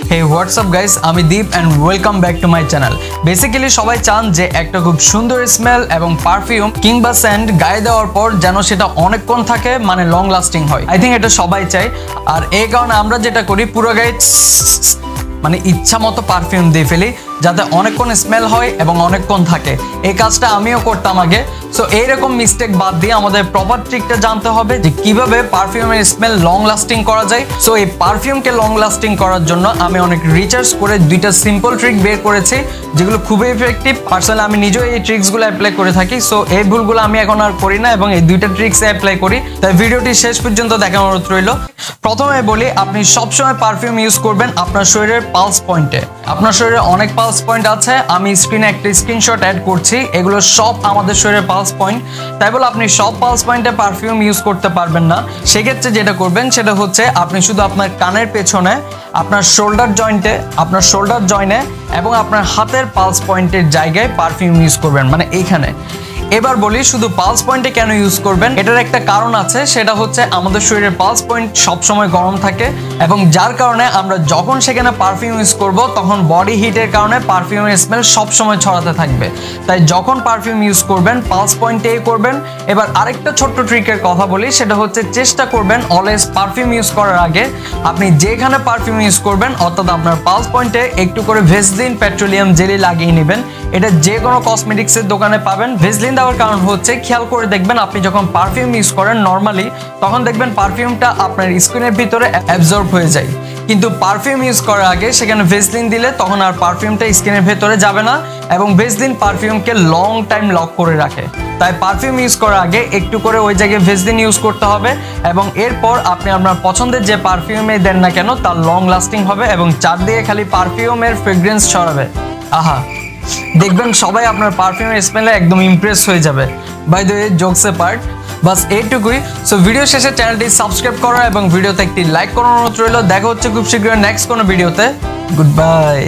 Hey, what's up guys? আমি দীপ and welcome back to my channel. Basically সবাই চান যে একটা খুব সুন্দর স্মেল এবং পারফিউম কিংবা সেন্ট গায়ে দেওয়ার পর যেন সেটা অনেকক্ষণ থাকে, মানে লং লাস্টিং হয়। I think এটা সবাই চায়। আর এই কারণে আমরা যেটা করি, পুরো গায়ে মানে ইচ্ছা মতো পারফিউম দিয়ে ফেলি যাতে অনেকক্ষণ স্মেল হয় এবং অনেকক্ষণ থাকে। এই কাজটা আমিও করতাম আগে। সো এইরকম মিস্টেক বাদ দিয়ে আমাদের প্রপার ট্রিকটা জানতে হবে যে কিভাবে পারফিউমের স্মেল লং লাস্টিং করা যায়। সো এই পারফিউমকে লং লাস্টিং করার জন্য আমি অনেক রিসার্চ করে দুইটা সিম্পল ট্রিক বের করেছি যেগুলো খুবই ইফেক্টিভ। পার্সোনালি আমি নিজেও এই ট্রিক্সগুলো অ্যাপ্লাই করে থাকি। সো এই ভুলগুলো আমি এখন আর করি না এবং এই দুইটা ট্রিক্স অ্যাপ্লাই করি। তাই ভিডিওটি শেষ পর্যন্ত দেখার অনুরোধ রইল। প্রথমে বলি, আপনি সবসময় পারফিউম ইউজ করবেন আপনার শরীরের পালস পয়েন্টে। আপনার শরীরে অনেক পালস পয়েন্ট আছে, আমি স্ক্রিনে একটা স্ক্রিনশট অ্যাড করছি। এগুলো সব আমাদের শরীরের পালস পয়েন্ট। তাই বলে আপনি সব পালস পয়েন্টে পারফিউম ইউজ করতে পারবেন না। সেক্ষেত্রে যেটা করবেন সেটা হচ্ছে আপনি শুধু আপনার কানের পেছনে, আপনার শোল্ডার জয়েন্টে এবং আপনার হাতের পালস পয়েন্টের জায়গায় পারফিউম ইউজ করবেন, মানে এইখানে। এবার বলি শুধু পালস পয়েন্টে কেন ইউজ করবেন। এটার একটা কারণ আছে, সেটা হচ্ছে আমাদের শরীরের পালস পয়েন্ট সবসময় গরম থাকে এবং যার কারণে আমরা যখন সেখানে পারফিউম ইউজ করব তখন বডি হিটের কারণে পারফিউমের স্মেল সবসময় ছড়াতে থাকবে। তাই যখন পারফিউম ইউজ করবেন পালস পয়েন্টেই করবেন। এবার আরেকটা ছোট্ট ট্রিকের কথা বলি, সেটা হচ্ছে চেষ্টা করবেন অলওয়েজ পারফিউম ইউজ করার আগে আপনি যেখানে পারফিউম ইউজ করবেন অর্থাৎ আপনার পালস পয়েন্টে একটু করে ভেসলিন পেট্রোলিয়াম জেলি লাগিয়ে নেবেন। এটা যে কোনো কসমেটিক্সের দোকানে পাবেন। ভেসলিন দেওয়ার কারণ হচ্ছে, খেয়াল করে দেখবেন আপনি যখন পারফিউম ইউজ করেন নর্মালি, তখন দেখবেন পারফিউমটা আপনার স্কিনের ভিতরে অ্যাবজর্ব হয়ে যায়। কিন্তু পারফিউম ইউজ করার আগে সেখানে ভেসলিন দিলে তখন আর পারফিউমটা স্কিনের ভেতরে যাবে না এবং ভেসলিন পারফিউমকে লং টাইম লক করে রাখে। তাই পারফিউম ইউজ করার আগে একটু করে ওই জায়গায় ভেসলিন ইউজ করতে হবে এবং এরপর আপনি আপনার পছন্দের যে পারফিউমে দেন না কেন তার লং লাস্টিং হবে এবং চারদিকে খালি পারফিউমের ফ্রেগ্রেন্স ছড়াবে। আহা, দেখবেন সবাই আপনার পারফিউমের স্মেলে একদম ইমপ্রেস হয়ে যাবে। By the way, jokes apart, বাস এইটুকুই। সো ভিডিও শেষে চ্যানেলটি সাবস্ক্রাইব করা এবং ভিডিওতে একটি লাইক করার অনুরোধ রইল। দেখা হচ্ছে খুব শীঘ্রই নেক্সট কোনো ভিডিওতে। Good bye.